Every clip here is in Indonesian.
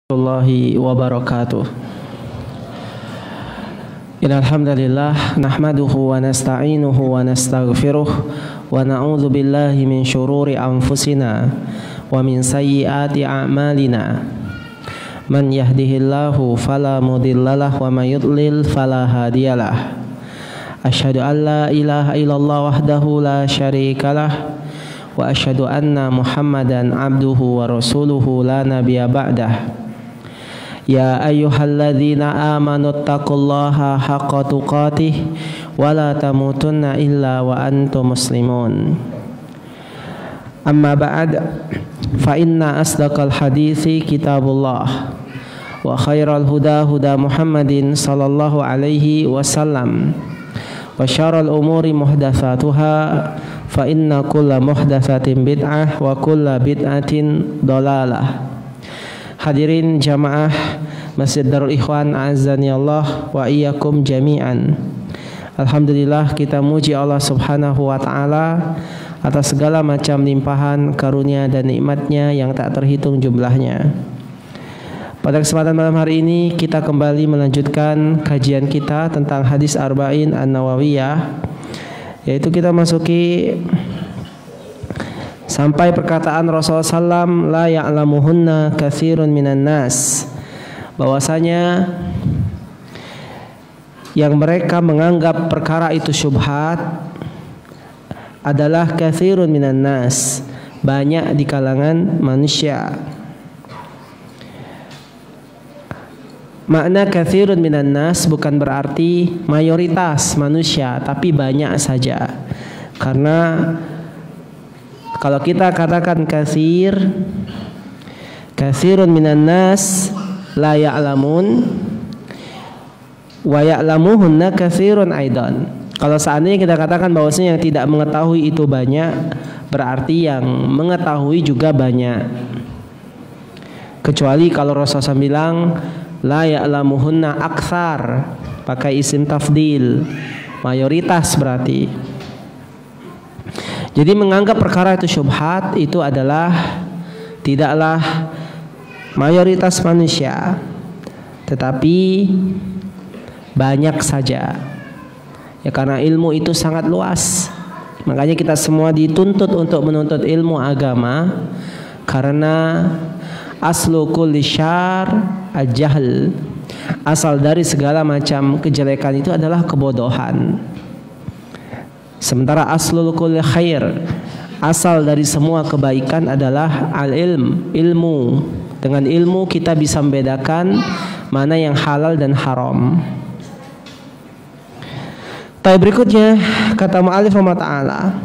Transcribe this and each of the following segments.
Warahmatullahi wabarakatuh. Innal hamdalillah nahmaduhu wa nasta'inuhu wa nastaghfiruh wa na'udzu billahi min syururi anfusina wa min sayyiati a'malina. Man yahdihillahu fala mudhillalah wa may yudlil fala hadiyalah. Asyhadu an la ilaha illallah wahdahu la syarikalah wa asyhadu anna Muhammadan abduhu wa rasuluhu la nabiyya ba'dah. Ya ayyuhalladzina amanu taqullaha haqqa tuqatih wa la tamutunna illa wa antum muslimun. Amma ba'd, fa inna asdaqal hadithi kitabullah wa khairal huda huda Muhammadin sallallahu alaihi wasallam wa syarrul umuri muhdatsatuha fa inna kulla muhdatsatin bid'ah wa kulla bid'atin dhalalah. Hadirin jamaah Masjid Darul Ikhwan azani Allah wa iyyakum jami'an. Alhamdulillah, kita muji Allah Subhanahu wa taala atas segala macam limpahan karunia dan nikmatnya yang tak terhitung jumlahnya. Pada kesempatan malam hari ini kita kembali melanjutkan kajian kita tentang hadis Arba'in An-Nawawiyah, yaitu kita masuki sampai perkataan Rasulullah SAW, la ya'lamuhunna katsirun minan nas, bahwasanya yang mereka menganggap perkara itu syubhat adalah katsirun minan nas, banyak di kalangan manusia. Makna katsirun minan nas bukan berarti mayoritas manusia, tapi banyak saja. Karena kalau kita katakan katsirun minan nas la ya'lamun wa ya'lamuhunna katsirun aidan. Kalau seandainya kita katakan bahwasanya yang tidak mengetahui itu banyak, berarti yang mengetahui juga banyak. Kecuali kalau Rasulullah bilang la ya'lamuhunna aktsar, pakai isim tafdil, mayoritas berarti. Jadi menganggap perkara itu syubhat itu adalah tidaklah mayoritas manusia, tetapi banyak saja. Ya, karena ilmu itu sangat luas. Makanya kita semua dituntut untuk menuntut ilmu agama, karena aslu kulli syarr al-jahl. Asal dari segala macam kejelekan itu adalah kebodohan. Sementara aslul kulli khair, asal dari semua kebaikan adalah al-ilm, ilmu. Dengan ilmu kita bisa membedakan mana yang halal dan haram. Tapi berikutnya kata mu'allif rahimahullah,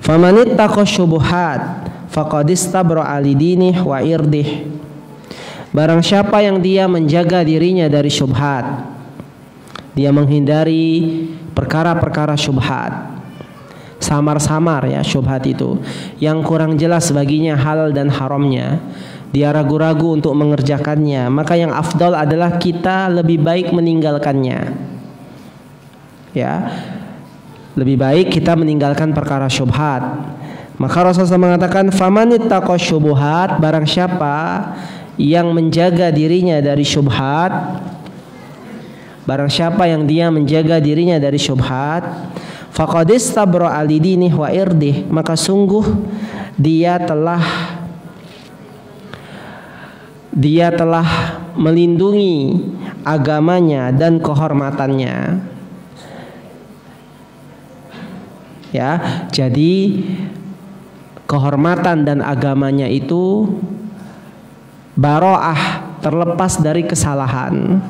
famanittaqa syubuhat faqad istabra'a lidinih wa irdih. Barang siapa yang dia menjaga dirinya dari syubhat, dia menghindari perkara-perkara syubhat, samar-samar ya syubhat itu, yang kurang jelas baginya halal dan haramnya, dia ragu-ragu untuk mengerjakannya, maka yang afdal adalah kita lebih baik meninggalkannya. Ya, lebih baik kita meninggalkan perkara syubhat. Maka Rasulullah mengatakan famanittaqa syubuhat, barang siapa yang menjaga dirinya dari syubhat, barang siapa yang dia menjaga dirinya dari syubhat, faqad istabra'a lidinih wa irdih, maka sungguh dia telah melindungi agamanya dan kehormatannya. Ya, jadi kehormatan dan agamanya itu baro'ah, terlepas dari kesalahan.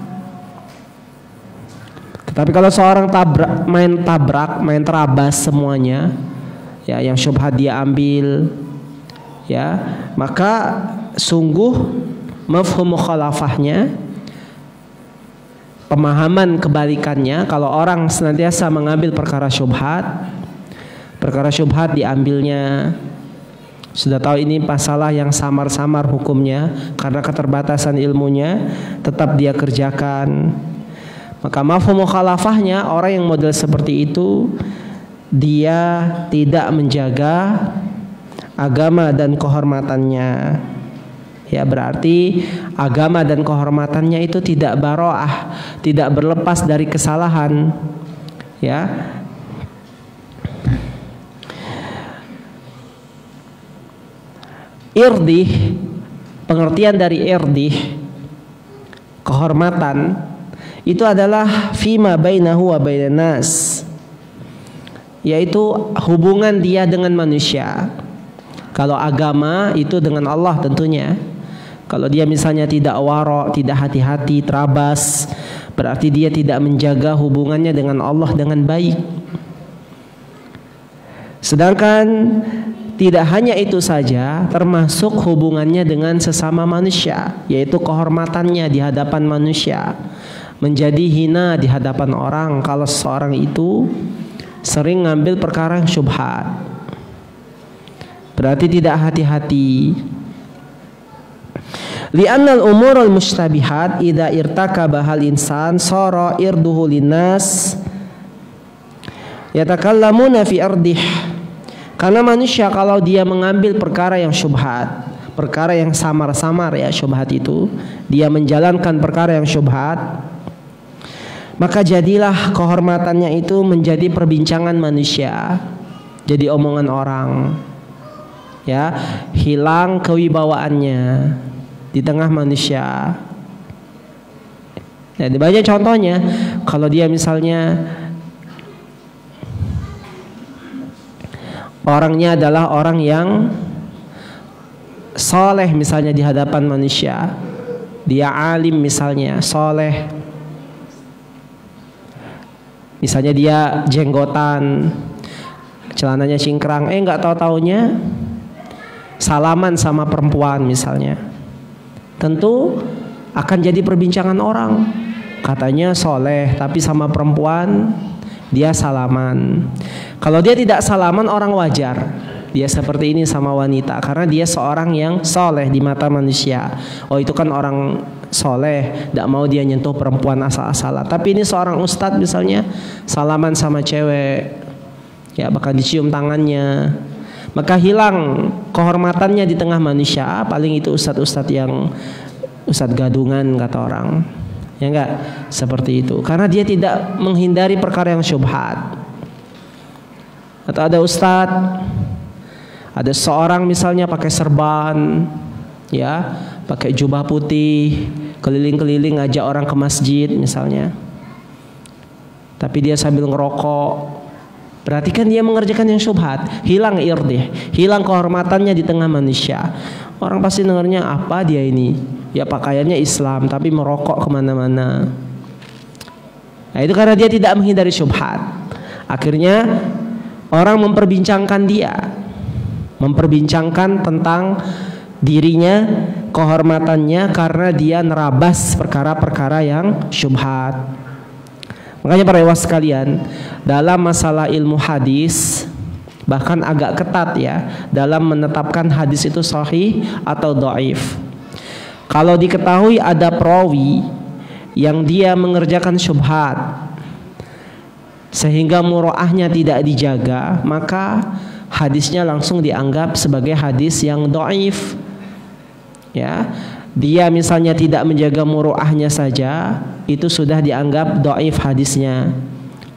Tapi kalau seorang main terabas semuanya, ya, yang syubhat dia ambil, ya, maka sungguh mafhum mukhalafahnya, pemahaman kebalikannya, kalau orang senantiasa mengambil perkara syubhat diambilnya, sudah tahu ini masalah yang samar-samar hukumnya, karena keterbatasan ilmunya tetap dia kerjakan. Maka mafhum mukhalafahnya, orang yang model seperti itu dia tidak menjaga agama dan kehormatannya. Ya, berarti agama dan kehormatannya itu tidak baroah, tidak berlepas dari kesalahan. Ya. Irdih, pengertian dari irdih, kehormatan, itu adalah fima bainahu wa bainan nas, yaitu hubungan dia dengan manusia. Kalau agama itu dengan Allah tentunya. Kalau dia misalnya tidak waro, tidak hati-hati, terabas, berarti dia tidak menjaga hubungannya dengan Allah dengan baik. Sedangkan tidak hanya itu saja, termasuk hubungannya dengan sesama manusia, yaitu kehormatannya di hadapan manusia. Menjadi hina di hadapan orang kalau seseorang itu sering ngambil perkara yang syubhat. Berarti tidak hati-hati. Li'annal umurul mustabihat idza irtakabahal insan sara irduhu linnas yatakallamuna fi ardih. Karena manusia kalau dia mengambil perkara yang syubhat, perkara yang samar-samar ya, syubhat itu, dia menjalankan perkara yang syubhat, maka jadilah kehormatannya itu menjadi perbincangan manusia, jadi omongan orang. Ya, hilang kewibawaannya di tengah manusia. Jadi banyak contohnya. Kalau dia misalnya orangnya adalah orang yang soleh misalnya di hadapan manusia, dia alim misalnya, soleh, misalnya dia jenggotan, celananya cingkrang, nggak tahu-taunya salaman sama perempuan misalnya, tentu akan jadi perbincangan orang. Katanya soleh tapi sama perempuan dia salaman. Kalau dia tidak salaman, orang wajar dia seperti ini sama wanita, karena dia seorang yang soleh di mata manusia. Oh, itu kan orang soleh, tidak mau dia nyentuh perempuan asal-asalan. Tapi ini seorang ustadz misalnya salaman sama cewek, ya bahkan dicium tangannya, maka hilang kehormatannya di tengah manusia. Paling itu ustadz-ustadz yang ustadz gadungan kata orang, ya enggak, seperti itu, karena dia tidak menghindari perkara yang syubhat. Atau ada ustadz, ada seorang misalnya pakai serban, ya, pakai jubah putih, keliling-keliling ngajak orang ke masjid misalnya, tapi dia sambil ngerokok. Berarti kan dia mengerjakan yang syubhat, hilang irdih, hilang kehormatannya di tengah manusia. Orang pasti dengarnya, apa dia ini? Ya pakaiannya Islam tapi merokok kemana-mana. Nah itu karena dia tidak menghindari syubhat. Akhirnya orang memperbincangkan dia, memperbincangkan tentang dirinya, kehormatannya, karena dia nerabas perkara-perkara yang syubhat. Makanya para ikhwah sekalian, dalam masalah ilmu hadis bahkan agak ketat ya dalam menetapkan hadis itu sahih atau dhaif. Kalau diketahui ada perawi yang dia mengerjakan syubhat sehingga muroahnya tidak dijaga, maka hadisnya langsung dianggap sebagai hadis yang dhaif. Ya, dia misalnya tidak menjaga muroahnya saja, itu sudah dianggap dhaif hadisnya.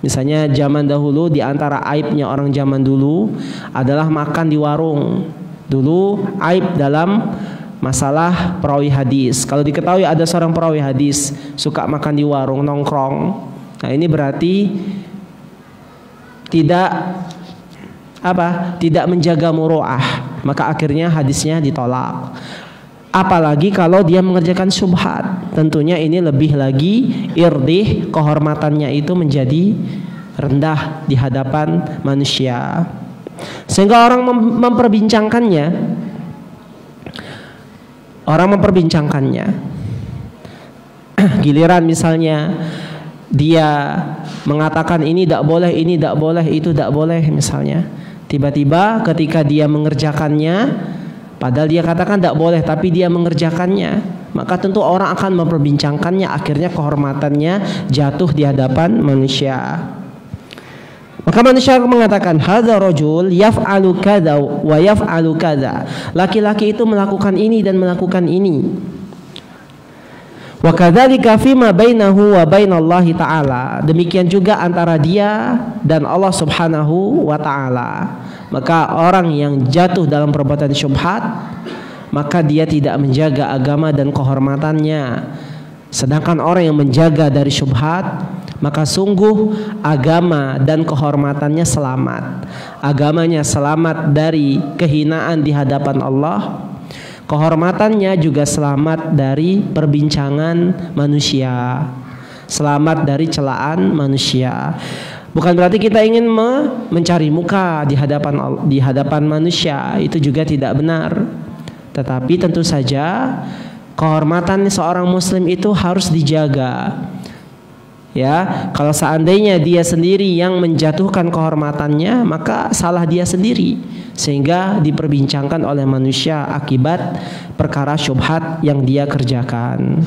Misalnya zaman dahulu, di antara aibnya orang zaman dulu adalah makan di warung. Dulu aib dalam masalah perawi hadis. Kalau diketahui ada seorang perawi hadis suka makan di warung, nongkrong, nah ini berarti tidak menjaga muroah, maka akhirnya hadisnya ditolak. Apalagi kalau dia mengerjakan syubhat, tentunya ini lebih lagi irdih, kehormatannya itu menjadi rendah di hadapan manusia, sehingga orang memperbincangkannya. Giliran misalnya dia mengatakan ini tidak boleh, ini tidak boleh, itu tidak boleh misalnya, tiba-tiba ketika dia mengerjakannya, padahal dia katakan tidak boleh, tapi dia mengerjakannya, maka tentu orang akan memperbincangkannya. Akhirnya kehormatannya jatuh di hadapan manusia. Maka manusia mengatakan hadza rajul yaf'alu kadza wa yaf'alu kadza. Laki-laki itu melakukan ini dan melakukan ini. Wa kadzalika fima bainahu wa bainallahi ta'ala. Demikian juga antara dia dan Allah Subhanahu wa taala. Maka orang yang jatuh dalam perbuatan syubhat, maka dia tidak menjaga agama dan kehormatannya. Sedangkan orang yang menjaga dari syubhat, maka sungguh agama dan kehormatannya selamat. Agamanya selamat dari kehinaan di hadapan Allah. Kehormatannya juga selamat dari perbincangan manusia, selamat dari celaan manusia. Bukan berarti kita ingin mencari muka di hadapan manusia, itu juga tidak benar. Tetapi tentu saja kehormatan seorang muslim itu harus dijaga. Ya, kalau seandainya dia sendiri yang menjatuhkan kehormatannya, maka salah dia sendiri, sehingga diperbincangkan oleh manusia akibat perkara syubhat yang dia kerjakan.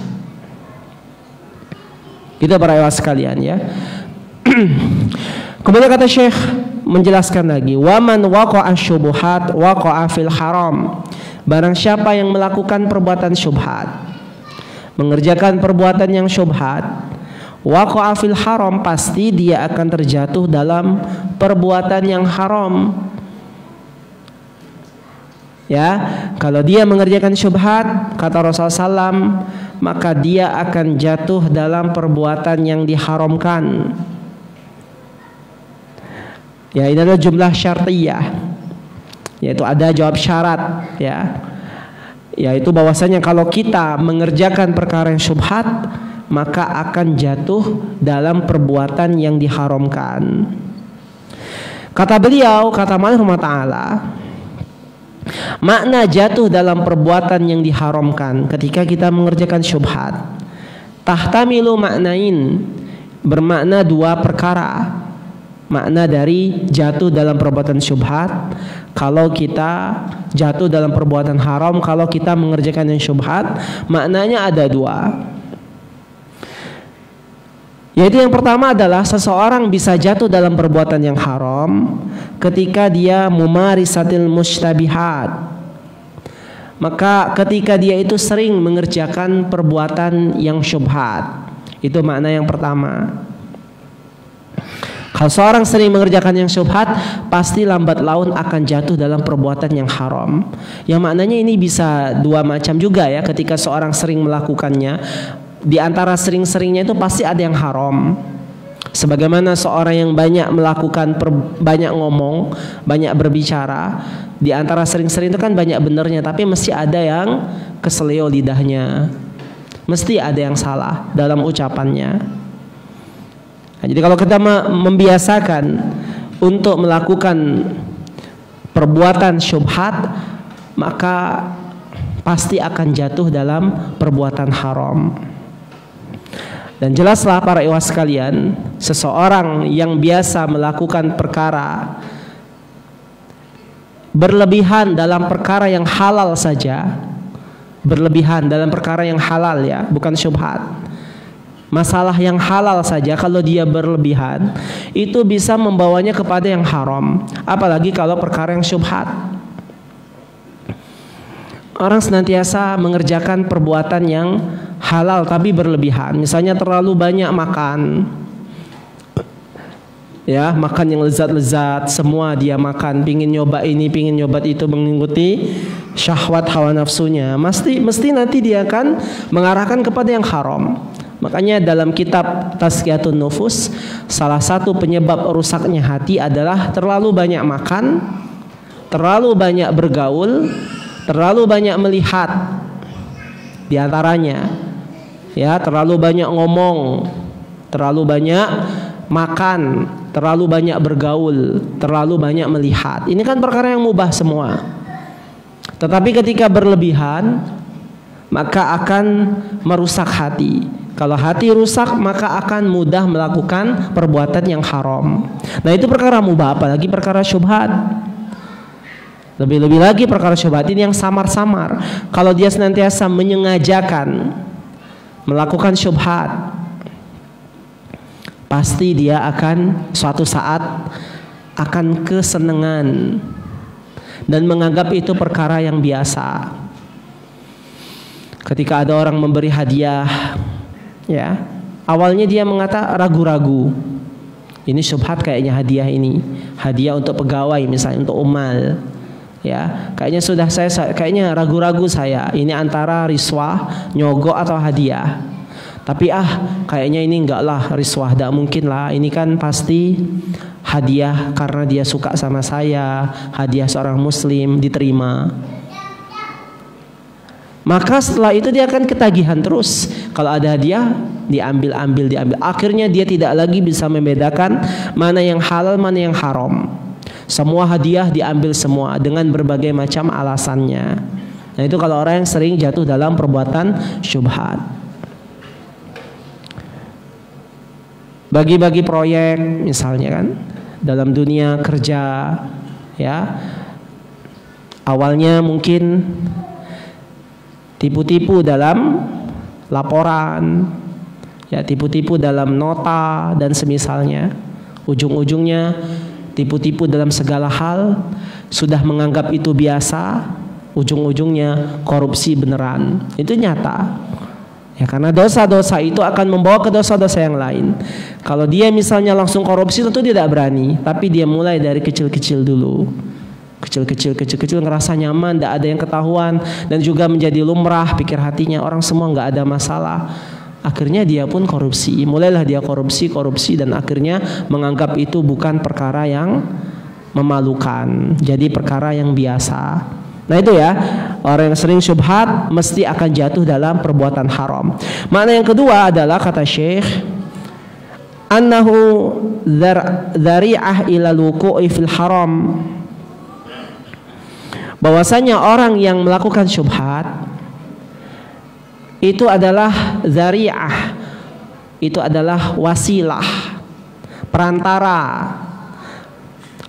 Itu para ikhwah sekalian ya. Kemudian kata Syekh menjelaskan lagi, waman waqa'a syubhat waqa'a fil haram. Barang siapa yang melakukan perbuatan syubhat, mengerjakan perbuatan yang syubhat, waqa'a fil haram, pasti dia akan terjatuh dalam perbuatan yang haram. Ya, kalau dia mengerjakan syubhat, kata Rasulullah SAW, maka dia akan jatuh dalam perbuatan yang diharamkan. Ya, ini adalah jumlah syartiyah, yaitu ada jawab syarat, ya, yaitu bahwasanya kalau kita mengerjakan perkara yang syubhat, maka akan jatuh dalam perbuatan yang diharamkan. Kata beliau, kata Malik Ta'ala, makna jatuh dalam perbuatan yang diharamkan ketika kita mengerjakan syubhat, tahtamilu maknain, bermakna dua perkara. Makna dari jatuh dalam perbuatan syubhat, kalau kita jatuh dalam perbuatan haram, kalau kita mengerjakan yang syubhat, maknanya ada dua. Yaitu yang pertama adalah seseorang bisa jatuh dalam perbuatan yang haram ketika dia mumarisatil mustabihat. Maka ketika dia itu sering mengerjakan perbuatan yang syubhat. Itu makna yang pertama. Kalau seorang sering mengerjakan yang syubhat, pasti lambat laun akan jatuh dalam perbuatan yang haram. Yang maknanya ini bisa dua macam juga ya. Ketika seorang sering melakukannya, di antara sering-seringnya itu pasti ada yang haram. Sebagaimana seorang yang banyak melakukan banyak ngomong, banyak berbicara, di antara sering-sering itu kan banyak benernya, tapi mesti ada yang keseleo lidahnya. Mesti ada yang salah dalam ucapannya. Nah, jadi kalau kita membiasakan untuk melakukan perbuatan syubhat, maka pasti akan jatuh dalam perbuatan haram. Dan jelaslah para ikhwah sekalian, seseorang yang biasa melakukan perkara berlebihan dalam perkara yang halal saja, berlebihan dalam perkara yang halal ya, bukan syubhat, masalah yang halal saja, kalau dia berlebihan itu bisa membawanya kepada yang haram, apalagi kalau perkara yang syubhat. Orang senantiasa mengerjakan perbuatan yang halal tapi berlebihan. Misalnya terlalu banyak makan, ya, makan yang lezat-lezat, semua dia makan, pingin nyoba ini, pingin nyoba itu, mengikuti syahwat hawa nafsunya. Mesti nanti dia akan mengarahkan kepada yang haram. Makanya dalam kitab Tazkiyatun Nufus, salah satu penyebab rusaknya hati adalah terlalu banyak makan, terlalu banyak bergaul, terlalu banyak melihat. Di antaranya ya, terlalu banyak ngomong, terlalu banyak makan, terlalu banyak bergaul, terlalu banyak melihat. Ini kan perkara yang mubah semua. Tetapi ketika berlebihan, maka akan merusak hati. Kalau hati rusak, maka akan mudah melakukan perbuatan yang haram. Nah, itu perkara mubah, apalagi perkara syubhat. Lebih-lebih lagi perkara syubhat ini yang samar-samar. Kalau dia senantiasa menyengajakan melakukan syubhat, pasti dia akan suatu saat akan kesenangan dan menganggap itu perkara yang biasa. Ketika ada orang memberi hadiah, ya, awalnya dia mengatakan ragu-ragu. Ini syubhat kayaknya hadiah ini. Hadiah untuk pegawai misalnya, untuk umal. Ya, kayaknya ragu-ragu saya. Ini antara riswah, nyogok atau hadiah. Tapi kayaknya ini enggak lah riswah, enggak mungkin lah. Ini kan pasti hadiah karena dia suka sama saya, hadiah seorang muslim, diterima. Maka setelah itu dia akan ketagihan terus. Kalau ada hadiah, diambil. Akhirnya dia tidak lagi bisa membedakan mana yang halal, mana yang haram. Semua hadiah diambil semua dengan berbagai macam alasannya. Nah, itu kalau orang yang sering jatuh dalam perbuatan syubhat. Bagi-bagi proyek misalnya kan, dalam dunia kerja, ya. Awalnya mungkin tipu-tipu dalam laporan, ya, tipu-tipu dalam nota dan semisalnya. Ujung-ujungnya tipu-tipu dalam segala hal, sudah menganggap itu biasa, ujung-ujungnya korupsi beneran. Itu nyata. Ya, karena dosa-dosa itu akan membawa ke dosa-dosa yang lain. Kalau dia misalnya langsung korupsi tentu tidak berani, tapi dia mulai dari kecil-kecil dulu. Kecil-kecil ngerasa nyaman, tidak ada yang ketahuan, dan juga menjadi lumrah pikir hatinya orang semua nggak ada masalah. Akhirnya dia pun korupsi. Mulailah dia korupsi dan akhirnya menganggap itu bukan perkara yang memalukan, jadi perkara yang biasa. Nah itu ya, orang yang sering syubhat mesti akan jatuh dalam perbuatan haram. Makna yang kedua adalah kata Syekh, annahu dzari'ah ila luqu'i fil haram. Bahwasanya orang yang melakukan syubhat itu adalah dzari'ah, itu adalah wasilah,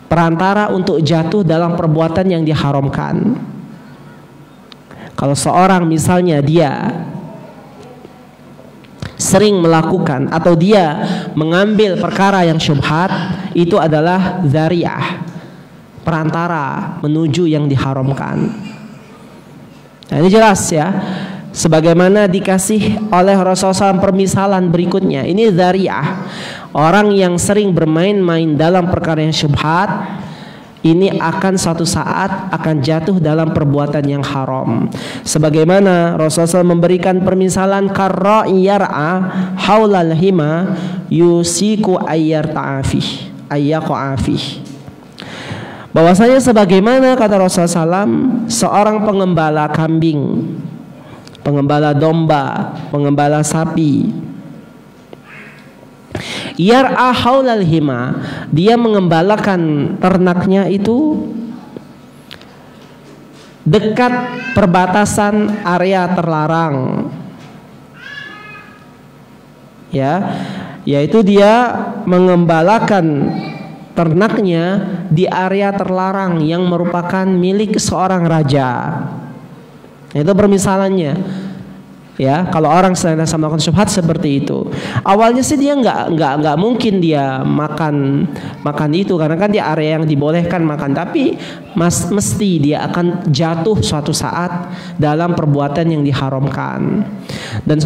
perantara untuk jatuh dalam perbuatan yang diharamkan. Kalau seorang misalnya dia sering melakukan atau dia mengambil perkara yang syubhat, itu adalah dzari'ah, perantara menuju yang diharamkan. Nah, ini jelas ya, sebagaimana dikasih oleh Rasulullah SAW permisalan berikutnya. Ini dzari'ah, orang yang sering bermain-main dalam perkara yang syubhat, ini akan suatu saat akan jatuh dalam perbuatan yang haram. Sebagaimana Rasulullah SAW memberikan permisalan, karra'i yar'a haulal hima yusiku ayyaqa'afih. Bahwasanya sebagaimana kata Rasulullah SAW, seorang pengembala kambing, pengembala domba, pengembala sapi, yar'a haulal hima, dia mengembalakan ternaknya itu dekat perbatasan area terlarang, ya, yaitu dia mengembalakan ternaknya di area terlarang yang merupakan milik seorang raja. Itu permisalannya. Ya, kalau orang sedang melakukan syubhat seperti itu, awalnya sih dia nggak mungkin dia makan itu, karena kan di area yang dibolehkan makan. Tapi mesti dia akan jatuh suatu saat dalam perbuatan yang diharamkan. Dan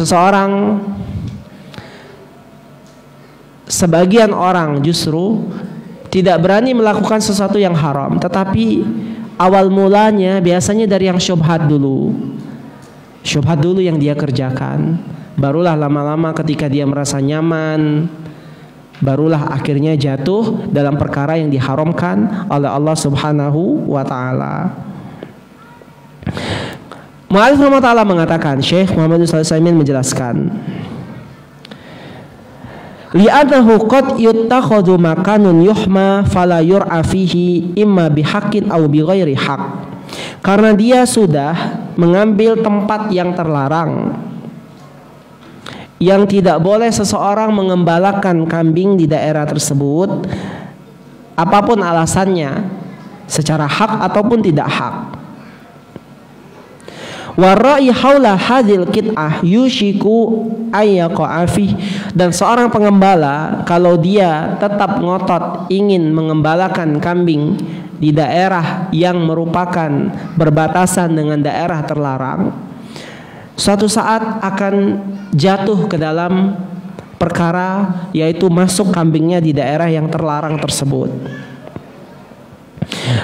sebagian orang justru tidak berani melakukan sesuatu yang haram, tetapi awal mulanya biasanya dari yang syubhat dulu. Syubhat dulu yang dia kerjakan, barulah lama-lama ketika dia merasa nyaman, barulah akhirnya jatuh dalam perkara yang diharamkan oleh Allah Subhanahu wa taala. Mu'allif rahimahullah mengatakan, Syekh Muhammad Shalih Utsaimin menjelaskan, li'annahu qad yuttakhadhu makanun yuhma fala yur'a fihi imma bihaqqin aw bighairi haqq. Karena dia sudah mengambil tempat yang terlarang, yang tidak boleh seseorang mengembalakan kambing di daerah tersebut, apapun alasannya, secara hak ataupun tidak hak. Warai haula hadil kit'ah yushiku ayyaqafi, dan seorang pengembala kalau dia tetap ngotot ingin mengembalakan kambing di daerah yang merupakan berbatasan dengan daerah terlarang, suatu saat akan jatuh ke dalam perkara, yaitu masuk kambingnya di daerah yang terlarang tersebut.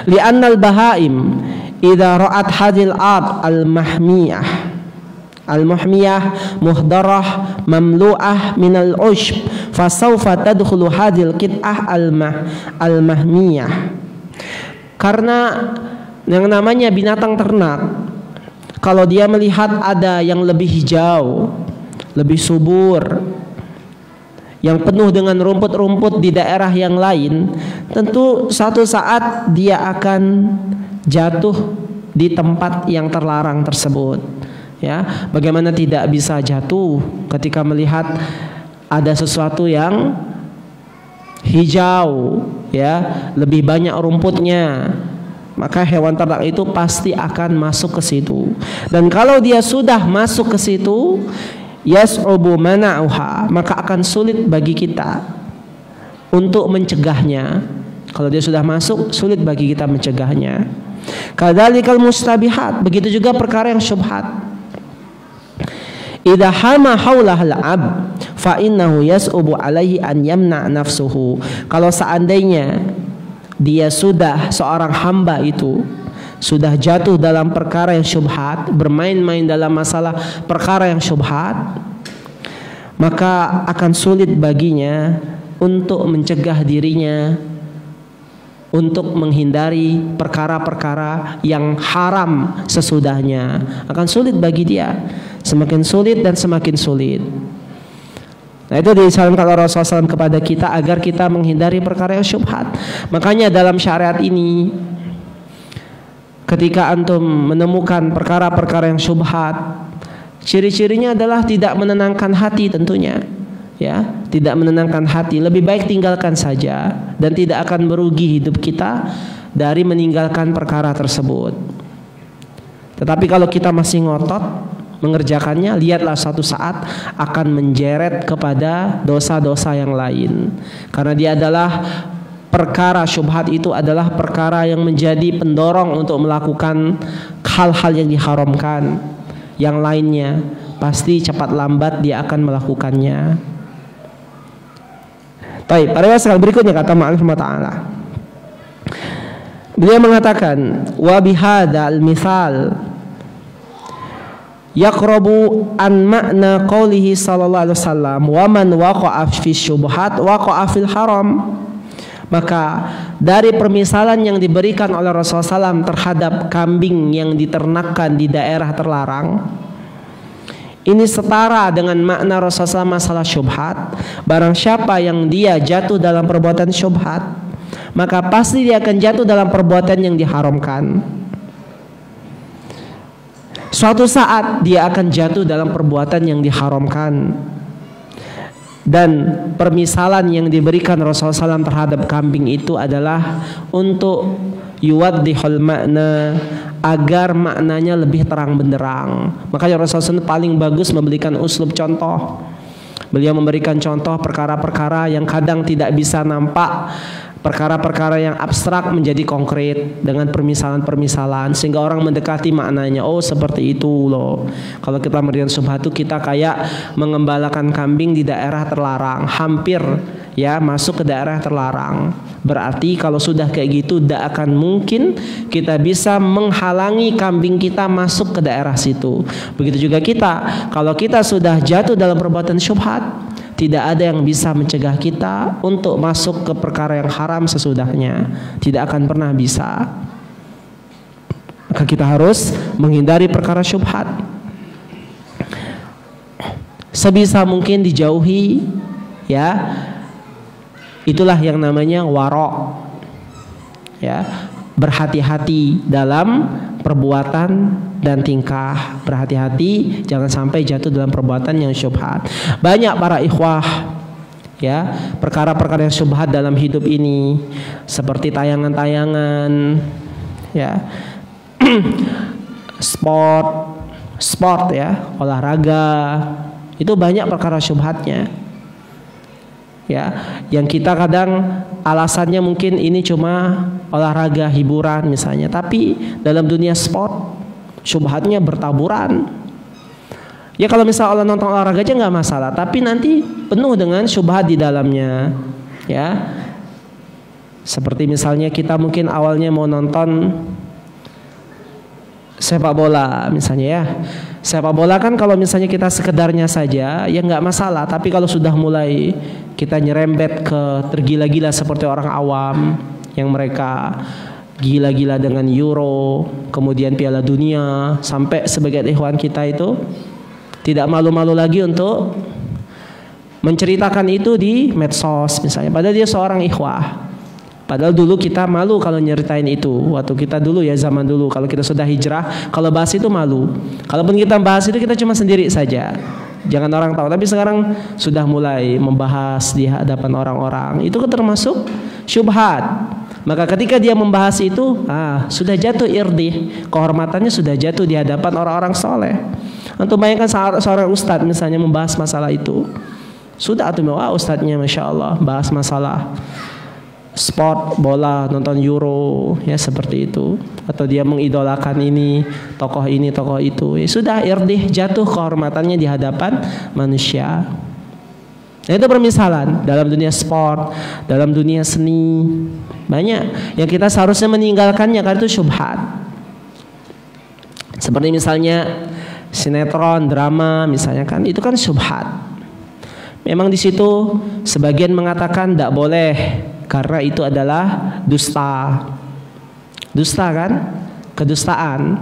Li'annal bahaim idza ra'at hadil ard al-muhmiyah muhdarah mamlu'ah min al-ushb fasawfa tadkhulu hadil qit'ah al-mahmiyah. Karena yang namanya binatang ternak, kalau dia melihat ada yang lebih hijau, lebih subur, yang penuh dengan rumput-rumput di daerah yang lain, tentu suatu saat dia akan jatuh di tempat yang terlarang tersebut. Ya, bagaimana tidak bisa jatuh ketika melihat ada sesuatu yang hijau, ya, lebih banyak rumputnya, maka hewan ternak itu pasti akan masuk ke situ. Dan kalau dia sudah masuk ke situ, yas'ubu mana'uha, maka akan sulit bagi kita untuk mencegahnya. Kalau dia sudah masuk, sulit bagi kita mencegahnya. Kadzalikal mustabihat, begitu juga perkara yang syubhat. Idza hama haulahal ab fa innahu yas'ubu alaihi an yamna nafsuhu. Kalau seandainya dia sudah, seorang hamba itu sudah jatuh dalam perkara yang syubhat, bermain-main dalam masalah perkara yang syubhat, maka akan sulit baginya untuk mencegah dirinya untuk menghindari perkara-perkara yang haram sesudahnya. Akan sulit bagi dia, semakin sulit dan semakin sulit. Nah, itu disarankan oleh Rasulullah SAW kepada kita agar kita menghindari perkara yang syubhat. Makanya dalam syariat ini, ketika antum menemukan perkara-perkara yang syubhat, ciri-cirinya adalah tidak menenangkan hati tentunya. Ya, tidak menenangkan hati, lebih baik tinggalkan saja, dan tidak akan merugi hidup kita dari meninggalkan perkara tersebut. Tetapi kalau kita masih ngotot mengerjakannya, lihatlah suatu saat akan menjeret kepada dosa-dosa yang lain. Karena dia adalah perkara syubhat, itu adalah perkara yang menjadi pendorong untuk melakukan hal-hal yang diharamkan. Yang lainnya pasti cepat lambat dia akan melakukannya. Baik, pada sekali berikutnya kata Allah Subhanahu wa taala. Beliau mengatakan, wa bihadzal misal yaqrabu an makna qaulihi sallallahu alaihi wasallam wa man waqa'a fi syubhat waqa'a fil haram. Maka dari permisalan yang diberikan oleh Rasulullah SAW terhadap kambing yang diternakkan di daerah terlarang, ini setara dengan makna Rasulullah SAW masalah syubhat. Barang siapa yang dia jatuh dalam perbuatan syubhat, maka pasti dia akan jatuh dalam perbuatan yang diharamkan. Suatu saat dia akan jatuh dalam perbuatan yang diharamkan. Dan permisalan yang diberikan Rasulullah SAW terhadap kambing itu adalah untuk yuwaddihul makna, agar maknanya lebih terang benderang. Makanya Rasulullah SAW paling bagus memberikan uslub contoh. Beliau memberikan contoh perkara-perkara yang kadang tidak bisa nampak, perkara-perkara yang abstrak menjadi konkret dengan permisalan-permisalan, sehingga orang mendekati maknanya. Oh, seperti itu loh. Kalau kita melihat syubhat itu, kita kayak mengembalakan kambing di daerah terlarang, hampir ya masuk ke daerah terlarang. Berarti kalau sudah kayak gitu, tidak akan mungkin kita bisa menghalangi kambing kita masuk ke daerah situ. Begitu juga kita, kalau kita sudah jatuh dalam perbuatan syubhat, tidak ada yang bisa mencegah kita untuk masuk ke perkara yang haram sesudahnya. Tidak akan pernah bisa. Maka kita harus menghindari perkara syubhat. Sebisa mungkin dijauhi, ya. Itulah yang namanya wara'. Ya, berhati-hati dalam perbuatan dan tingkah. Berhati-hati jangan sampai jatuh dalam perbuatan yang syubhat. Banyak para ikhwah, ya, perkara-perkara yang syubhat dalam hidup ini, seperti tayangan-tayangan, ya, sport, sport ya, olahraga, itu banyak perkara syubhatnya. Ya, yang kita kadang alasannya mungkin ini cuma olahraga, hiburan misalnya, tapi dalam dunia sport syubhatnya bertaburan. Ya kalau misal Allah nonton olahraga aja nggak masalah, tapi nanti penuh dengan syubhat di dalamnya. Ya, seperti misalnya kita mungkin awalnya mau nonton sepak bola misalnya ya. Sepak bola kan kalau misalnya kita sekedarnya saja ya nggak masalah, tapi kalau sudah mulai kita nyerempet ke tergila-gila seperti orang awam yang mereka gila-gila dengan Euro, kemudian Piala Dunia, sampai sebagian ikhwan kita itu tidak malu-malu lagi untuk menceritakan itu di medsos misalnya, padahal dia seorang ikhwah. Padahal dulu kita malu kalau nyeritain itu. Waktu kita dulu ya, zaman dulu, kalau kita sudah hijrah, kalau bahas itu malu. Kalaupun kita bahas itu kita cuma sendiri saja, jangan orang tahu. Tapi sekarang sudah mulai membahas di hadapan orang-orang. Itu termasuk syubhat. Maka ketika dia membahas itu, sudah jatuh irdih, kehormatannya sudah jatuh di hadapan orang-orang soleh. Untuk bayangkan seorang ustadz misalnya membahas masalah itu, sudah tuh, ustadznya masya Allah bahas masalah sport, bola, nonton Euro, ya seperti itu. Atau dia mengidolakan ini, tokoh itu, ya sudah irdih, jatuh kehormatannya di hadapan manusia. Nah, itu permisalan dalam dunia sport, dalam dunia seni, banyak yang kita seharusnya meninggalkannya karena itu syubhat. Seperti misalnya sinetron, drama, misalnya kan, itu kan syubhat. Memang di situ sebagian mengatakan tidak boleh karena itu adalah dusta. Dusta kan? Kedustaan.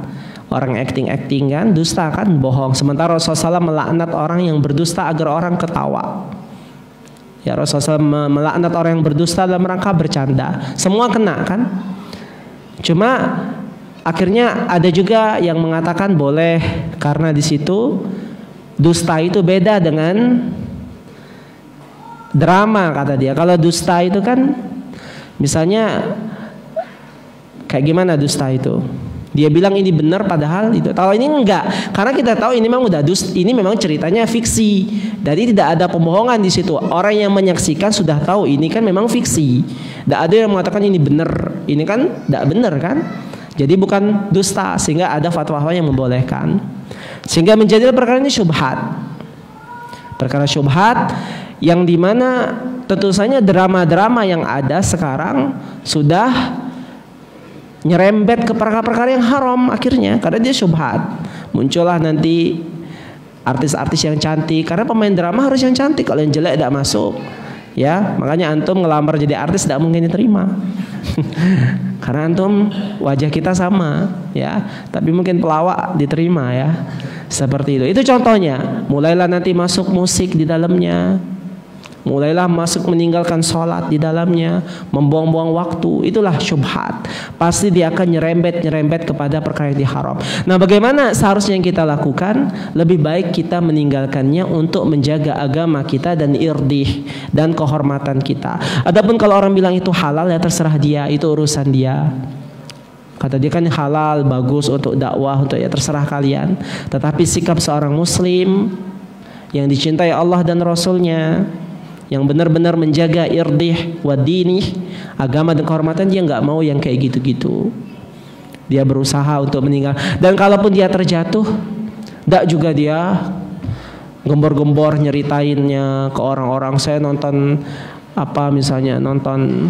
Orang acting kan, dusta kan, bohong. Sementara Rasulullah SAW melaknat orang yang berdusta agar orang ketawa. Ya, Rasulullah SAW melaknat orang yang berdusta dalam rangka bercanda. Semua kena kan? Cuma akhirnya ada juga yang mengatakan boleh karena di situ dusta itu beda dengan drama, kata dia. Kalau dusta itu kan misalnya kayak gimana dusta itu? Dia bilang ini benar padahal itu. Kalau ini enggak, karena kita tahu ini memang udah ini memang ceritanya fiksi. Jadi tidak ada pembohongan di situ. Orang yang menyaksikan sudah tahu ini kan memang fiksi. Tidak ada yang mengatakan ini benar. Ini kan tidak benar kan? Jadi bukan dusta, sehingga ada fatwa yang membolehkan. Sehingga menjadi perkara ini syubhat. Perkara syubhat yang dimana tentu saja drama-drama yang ada sekarang sudah nyerempet ke perkara-perkara yang haram akhirnya karena dia syubhat. Muncullah nanti artis-artis yang cantik, karena pemain drama harus yang cantik, kalau yang jelek tidak masuk. Ya, makanya antum ngelamar jadi artis tidak mungkin diterima. Karena antum wajah kita sama, ya, tapi mungkin pelawak diterima ya. Seperti itu. Itu contohnya. Mulailah nanti masuk musik di dalamnya. Mulailah masuk meninggalkan sholat di dalamnya, membuang-buang waktu. Itulah syubhat. Pasti dia akan nyerempet kepada perkara yang haram. Nah, bagaimana seharusnya yang kita lakukan? Lebih baik kita meninggalkannya untuk menjaga agama kita dan irdih dan kehormatan kita. Adapun kalau orang bilang itu halal, ya terserah dia, itu urusan dia. Kata dia kan halal, bagus untuk dakwah, untuk ya terserah kalian. Tetapi sikap seorang muslim yang dicintai Allah dan Rasulnya, yang benar-benar menjaga irdih wa dinih, agama dan kehormatan, dia nggak mau yang kayak gitu-gitu. Dia berusaha untuk meninggal. Dan kalaupun dia terjatuh, tidak juga dia gembor-gembor nyeritainnya ke orang-orang. Saya nonton apa misalnya, nonton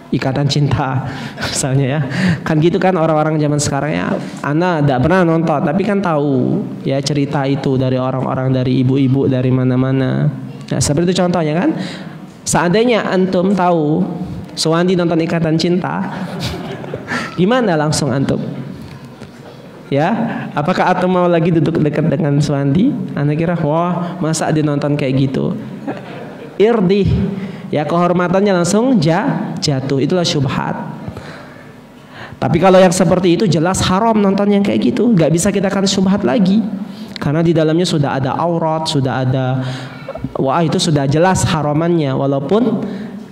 Ikatan Cinta misalnya ya. Kan gitu kan orang-orang zaman sekarang ya. Ana tidak pernah nonton, tapi kan tahu ya cerita itu dari orang-orang, dari ibu-ibu, dari mana-mana. Nah, seperti itu contohnya kan. Seandainya antum tahu Suwandi nonton Ikatan Cinta, gimana langsung antum? Ya, apakah antum mau lagi duduk dekat dengan Suwandi? Anda kira, wah masa dia nonton kayak gitu? Irdih, ya kehormatannya langsung jatuh. Itulah syubhat. Tapi kalau yang seperti itu jelas haram nonton yang kayak gitu. Gak bisa kita kan syubhat lagi, karena di dalamnya sudah ada aurat, sudah ada, wah itu sudah jelas haramannya. Walaupun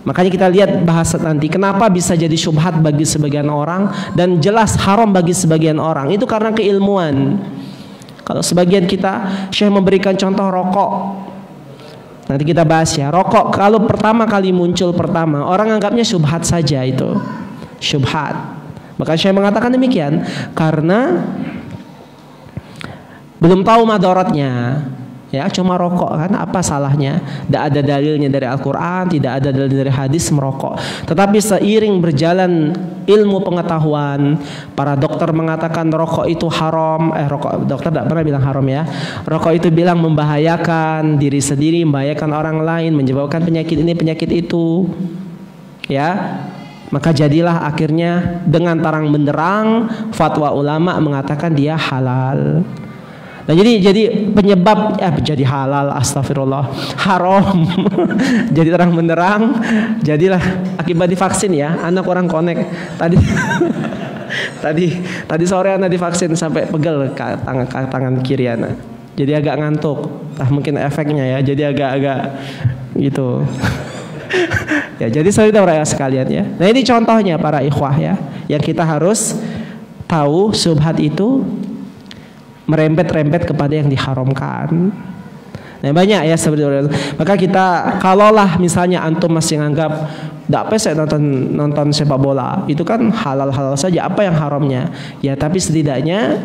Makanya kita lihat bahasa nanti kenapa bisa jadi syubhat bagi sebagian orang dan jelas haram bagi sebagian orang. Itu karena keilmuan. Kalau sebagian kita, Syekh memberikan contoh rokok. Nanti kita bahas ya. Rokok kalau pertama kali muncul orang anggapnya syubhat saja itu. Syubhat. Maka Syekh mengatakan demikian karena belum tahu madaratnya. Ya, cuma rokok kan, apa salahnya? Tidak ada dalilnya dari Al-Quran, tidak ada dalil dari hadis merokok. Tetapi seiring berjalan ilmu pengetahuan, para dokter mengatakan rokok itu haram. Dokter tidak pernah bilang haram ya. Rokok itu bilang membahayakan diri sendiri, membahayakan orang lain, menyebabkan penyakit ini, penyakit itu. Ya, maka jadilah akhirnya dengan terang benderang fatwa ulama mengatakan dia halal. Nah jadi penyebab jadi halal, astagfirullah, haram. Jadi terang benderang, jadilah akibat divaksin ya. Anak orang connect tadi sore anak divaksin sampai pegel tangan kiri anak. Jadi agak ngantuk. Mungkin efeknya ya. Jadi agak gitu. Ya, jadi saudara sekalian ya. Nah ini contohnya para ikhwah ya, yang kita harus tahu syubhat itu merembet-rembet kepada yang diharamkan. Nah banyak ya seperti itu. Maka kita kalaulah misalnya antum masih nganggap tidak pesek nonton sepak bola, itu kan halal-halal saja. Apa yang haramnya? Ya tapi setidaknya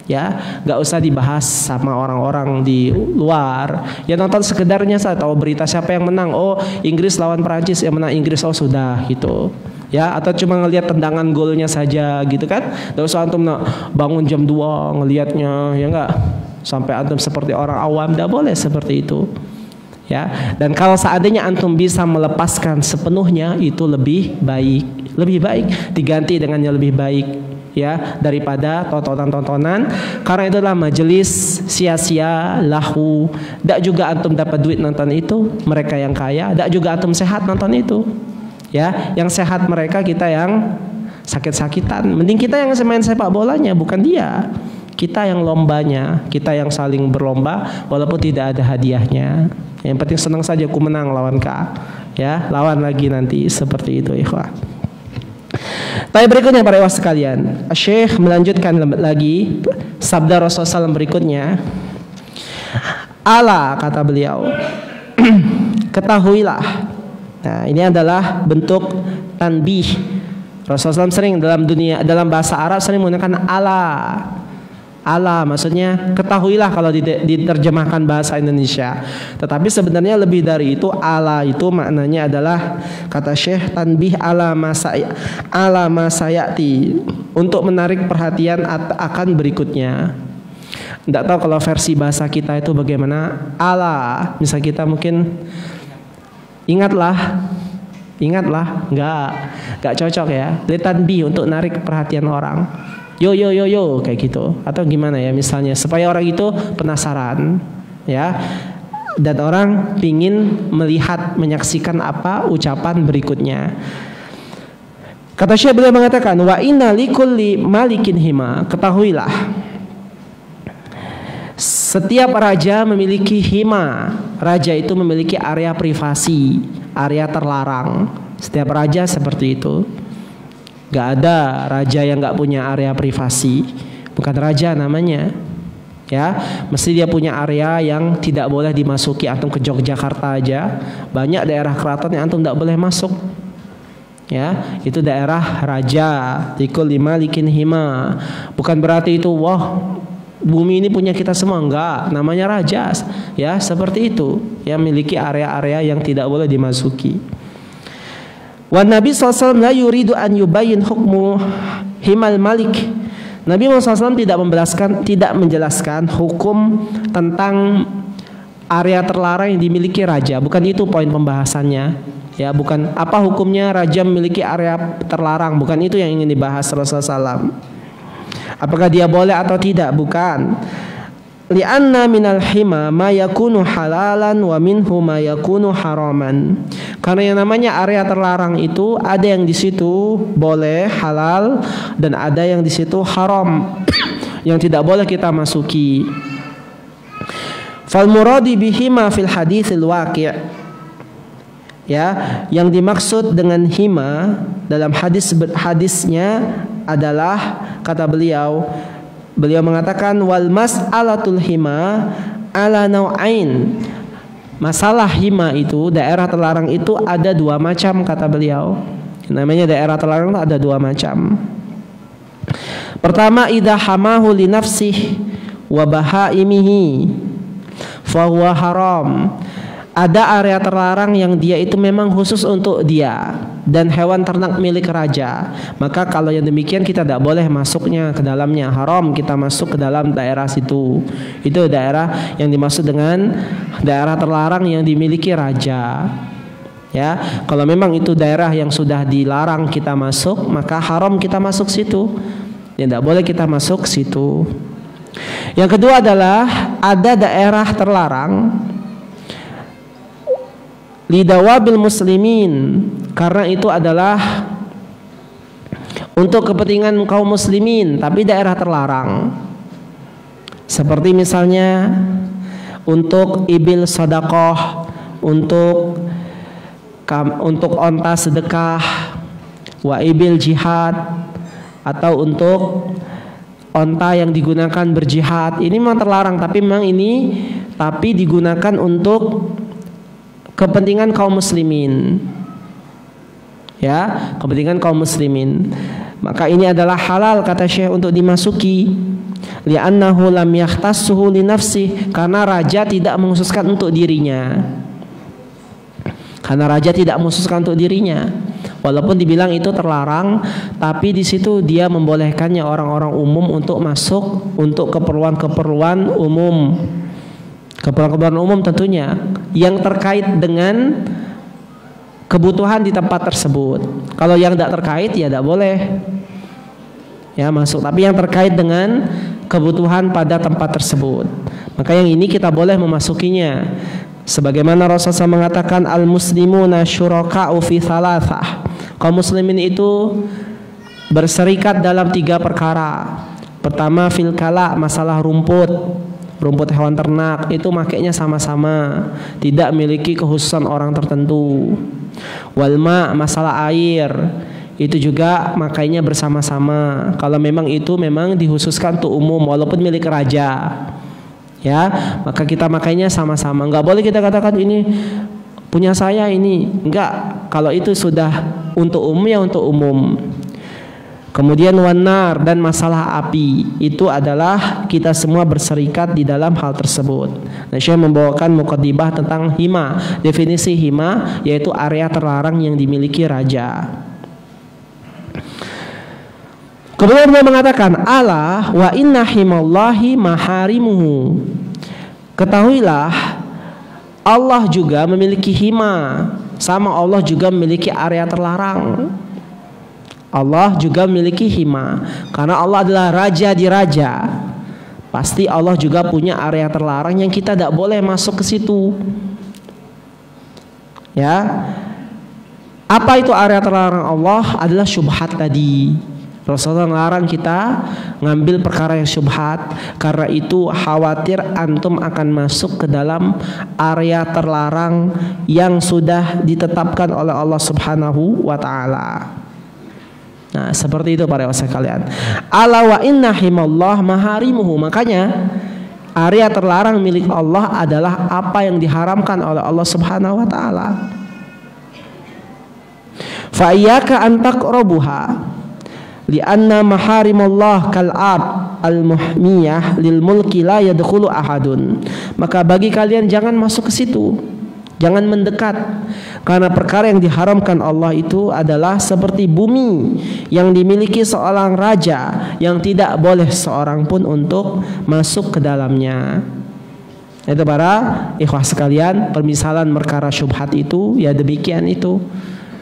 ya nggak usah dibahas sama orang-orang di luar. Ya nonton sekedarnya saja, tahu berita siapa yang menang. Oh Inggris lawan Perancis, yang menang Inggris, oh sudah gitu. Ya, atau cuma ngelihat tendangan golnya saja gitu kan. Tidak usah antum bangun jam 2 ngelihatnya, ya enggak. Sampai antum seperti orang awam, tidak boleh seperti itu. Ya, dan kalau seandainya antum bisa melepaskan sepenuhnya itu lebih baik diganti dengan yang lebih baik ya daripada tontonan-tontonan, karena itu adalah majelis sia-sia, lahu. Tidak juga antum dapat duit nonton itu, mereka yang kaya. Tidak juga antum sehat nonton itu. Ya, yang sehat mereka, kita yang sakit-sakitan. Mending kita yang main sepak bolanya, bukan dia. Kita yang lombanya, kita yang saling berlomba walaupun tidak ada hadiahnya. Yang penting senang saja ku menang lawan Ka. Ya, lawan lagi nanti seperti itu, ikhwah. Tapi berikutnya para ikhwah sekalian, Syekh melanjutkan lagi sabda Rasulullah SAW berikutnya. Ala, kata beliau, ketahuilah. Nah, ini adalah bentuk tanbih. Rasulullah SAW sering dalam bahasa Arab sering menggunakan ala. Ala maksudnya ketahuilah kalau diterjemahkan bahasa Indonesia. Tetapi sebenarnya lebih dari itu, ala itu maknanya adalah kata Syekh tanbih ala masayati, untuk menarik perhatian akan berikutnya. Tidak tahu kalau versi bahasa kita itu bagaimana. Ala, misal kita mungkin Ingatlah, nggak cocok ya. Tanbih untuk narik perhatian orang. Yo kayak gitu. Atau gimana ya misalnya supaya orang itu penasaran, ya. Dan orang pingin melihat, menyaksikan apa ucapan berikutnya. Kata Syekh beliau mengatakan, wa inna likulli malikin hima, ketahuilah. Setiap raja memiliki hima. Raja itu memiliki area privasi, area terlarang. Setiap raja seperti itu. Gak ada raja yang gak punya area privasi. Bukan raja namanya. Ya, mesti dia punya area yang tidak boleh dimasuki. Antum ke Yogyakarta aja, banyak daerah keraton yang antum tidak boleh masuk. Ya, itu daerah raja. Tikul lima likin hima. Bukan berarti itu wah bumi ini punya kita semua, enggak, namanya raja. Ya, seperti itu. Yang memiliki area-area yang tidak boleh dimasuki. Wa Nabi SAW la yuridu an yubayyin hukmu himal malik. Nabi SAW tidak menjelaskan hukum tentang area terlarang yang dimiliki raja. Bukan itu poin pembahasannya. Ya, bukan apa hukumnya raja memiliki area terlarang. Bukan itu yang ingin dibahas Rasulullah SAW. Apakah dia boleh atau tidak? Bukan. Li'anna minal hima ma yakunu halalan wa minhu ma yakunu haraman. Karena yang namanya area terlarang itu ada yang di situ boleh halal dan ada yang di situ haram yang tidak boleh kita masuki. Fal muradi bihima fil haditsil waqi'. Ya, yang dimaksud dengan hima dalam hadisnya adalah, kata beliau mengatakan wal mas'alatul hima ala nau'ain. Masalah hima itu, daerah terlarang itu ada dua macam, kata beliau. Namanya daerah terlarang itu ada dua macam. Pertama, idza hamahu li nafsihi wa bahaimihi fa huwa haram. Ada area terlarang yang dia itu memang khusus untuk dia dan hewan ternak milik raja. Maka kalau yang demikian kita tidak boleh masuknya ke dalamnya, haram kita masuk ke dalam daerah situ. Itu daerah yang dimaksud dengan daerah terlarang yang dimiliki raja. Ya, kalau memang itu daerah yang sudah dilarang kita masuk, maka haram kita masuk situ. Ya, tidak boleh kita masuk situ. Yang kedua adalah ada daerah terlarang lidawabil muslimin, karena itu adalah untuk kepentingan kaum muslimin tapi daerah terlarang. Seperti misalnya untuk ibil sedekah, untuk onta sedekah, wa ibil jihad, atau untuk onta yang digunakan berjihad. Ini memang terlarang, tapi memang tapi digunakan untuk kepentingan kaum muslimin. Ya, kepentingan kaum muslimin. Maka ini adalah halal, kata Syekh, untuk dimasuki. Li'annahu lam yakhtassuhu li nafsi, karena raja tidak mengkhususkan untuk dirinya. Karena raja tidak mengkhususkan untuk dirinya. Walaupun dibilang itu terlarang, tapi di situ dia membolehkannya orang-orang umum untuk masuk untuk keperluan-keperluan umum. Keperluan umum tentunya yang terkait dengan kebutuhan di tempat tersebut. Kalau yang tidak terkait ya tidak boleh ya masuk. Tapi yang terkait dengan kebutuhan pada tempat tersebut, maka yang ini kita boleh memasukinya. Sebagaimana Rasulullah mengatakan al-muslimuna syuraka'u fi thalathah. Kaum muslimin itu berserikat dalam 3 perkara. Pertama, fil kala, masalah rumput hewan ternak itu makainya sama-sama, tidak memiliki kekhususan orang tertentu. Walma, masalah air, itu juga makainya bersama-sama. Kalau memang itu memang dikhususkan untuk umum walaupun milik raja, ya, maka kita makainya sama-sama. Enggak boleh kita katakan ini punya saya ini, enggak. Kalau itu sudah untuk umum ya untuk umum. Kemudian wanar, dan masalah api, itu adalah kita semua berserikat di dalam hal tersebut. Nah, Syekh membawakan muqaddimah tentang hima. Definisi hima yaitu area terlarang yang dimiliki raja. Kemudian dia mengatakan ala wa inna himallahi maharimuhu. Ketahuilah Allah juga memiliki hima, sama Allah juga memiliki area terlarang. Allah juga memiliki hima, karena Allah adalah raja di raja. Pasti Allah juga punya area terlarang yang kita tidak boleh masuk ke situ. Ya, apa itu area terlarang Allah? Adalah syubhat tadi. Rasulullah melarang kita ngambil perkara yang syubhat, karena itu khawatir antum akan masuk ke dalam area terlarang yang sudah ditetapkan oleh Allah Subhanahu wa ta'ala. Nah, seperti itu para wasit kalian. Ala wa inna himallah maharimuhu. Makanya area terlarang milik Allah adalah apa yang diharamkan oleh Allah Subhanahu wa taala. Fa iyyaka an taqrabuha li'anna maharimallah kal'ab al-muhmiyah lil mulki la yadkhulu ahadun. Maka bagi kalian jangan masuk ke situ. Jangan mendekat, karena perkara yang diharamkan Allah itu adalah seperti bumi yang dimiliki seorang raja yang tidak boleh seorang pun untuk masuk ke dalamnya. Itu para ikhwah sekalian, permisalan perkara syubhat itu ya demikian itu.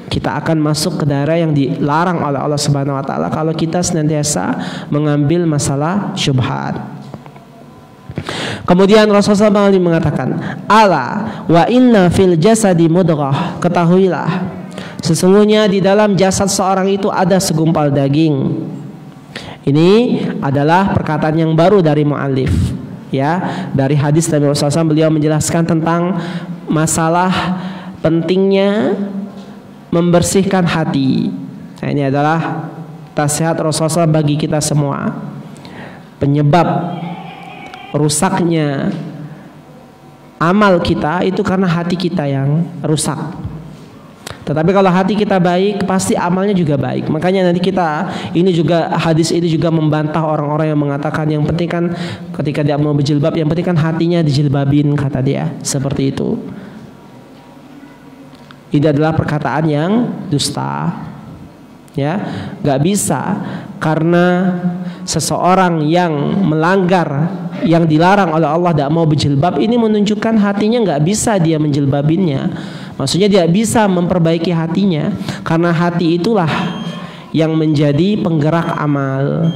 Kita akan masuk ke daerah yang dilarang oleh Allah Subhanahu wa taala kalau kita senantiasa mengambil masalah syubhat. Kemudian Rasulullah SAW mengatakan, ala wa inna fil jasadi mudghah. Ketahuilah, sesungguhnya di dalam jasad seorang itu ada segumpal daging. Ini adalah perkataan yang baru dari muallif. Ya, dari hadis Nabi Rasulullah SAW beliau menjelaskan tentang masalah pentingnya membersihkan hati. Nah, ini adalah nasihat Rasulullah bagi kita semua. Penyebab rusaknya amal kita itu karena hati kita yang rusak. Tetapi kalau hati kita baik, pasti amalnya juga baik. Makanya nanti hadis ini juga membantah orang-orang yang mengatakan yang penting kan ketika dia mau berjilbab, yang penting kan hatinya dijilbabin, kata dia. Seperti itu. Ini adalah perkataan yang dusta. Ya, nggak bisa, karena seseorang yang melanggar yang dilarang oleh Allah tidak mau berjilbab, ini menunjukkan hatinya nggak bisa dia menjilbabinnya. Maksudnya dia bisa memperbaiki hatinya, karena hati itulah yang menjadi penggerak amal.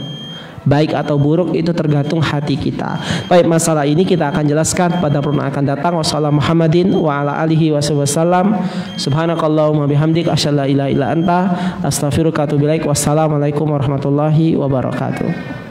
Baik atau buruk itu tergantung hati kita. Baik, masalah ini kita akan jelaskan pada pertemuan akan datang. Wassalamualaikum Muhammadin wa ala alihi wasallam. Subhanakallahumma bihamdik asyhadu an la ilaha illa anta astaghfiruka wa atubu ilaik. Wassalamualaikum warahmatullahi wabarakatuh.